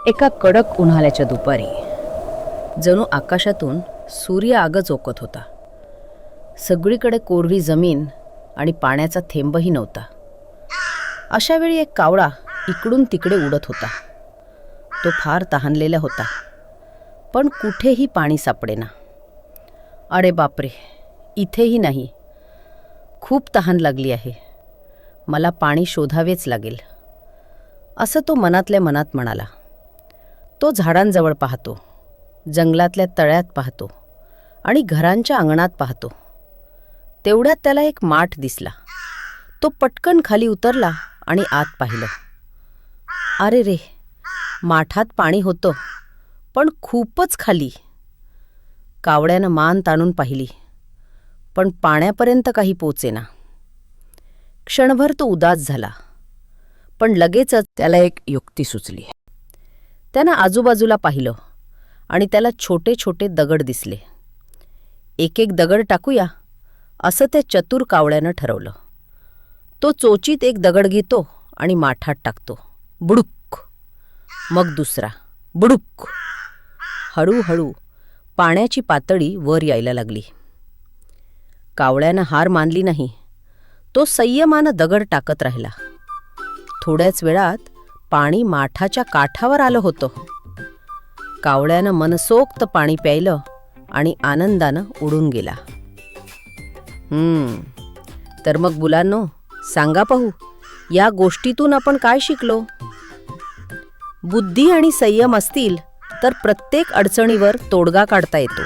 एका कडक उन्हाळ्याच्या दुपारी जणू आकाशातून सूर्य आग चोकत होता. सगळीकडे कोरडी जमीन आणि पाण्याचा थेंबही नव्हता. अशा वेळी एक कावळा इकडून तिकडे उडत होता. तो फार तहानलेला होता, पण कुठेही पाणी सापडेना. अरे बापरे, इथेही नाही. खूप तहान लागली आहे, मला पाणी शोधावेच लागेल, असं तो मनातल्या मनात म्हणाला. तो झाडांजवळ पाहतो, जंगलातल्या तळ्यात पाहतो आणि घरांच्या अंगणात पाहतो. तेवढ्यात त्याला एक माठ दिसला. तो पटकन खाली उतरला आणि आत पाहिलं. अरे रे, माठात पाणी होतं, पण खूपच खाली. कावळ्यानं मान ताणून पाहिली, पण पाण्यापर्यंत काही पोचेना. क्षणभर तो उदास झाला, पण लगेचच त्याला एक युक्ती सुचली. त्यानं आजूबाजूला पाहिलं आणि त्याला छोटे छोटे दगड दिसले. एक एक दगड टाकूया, असं त्या चतुर कावळ्यानं ठरवलं. तो चोचीत एक दगड घेतो आणि माठात टाकतो. बुडुक, मग दुसरा, बुडुक. हळूहळू पाण्याची पातळी वर यायला लागली. कावळ्यानं हार मानली नाही. तो संयमानं दगड टाकत राहिला. थोड्याच वेळात पाणी माठाच्या काठावर आलं होतं. कावळ्यानं मनसोक्त पाणी प्यायलं आणि आनंदानं उडून गेला. तर मग मुलांनो, सांगा पाहू, या गोष्टीतून आपण काय शिकलो? बुद्धी आणि संयम असतील तर प्रत्येक अडचणीवर तोडगा काढता येतो.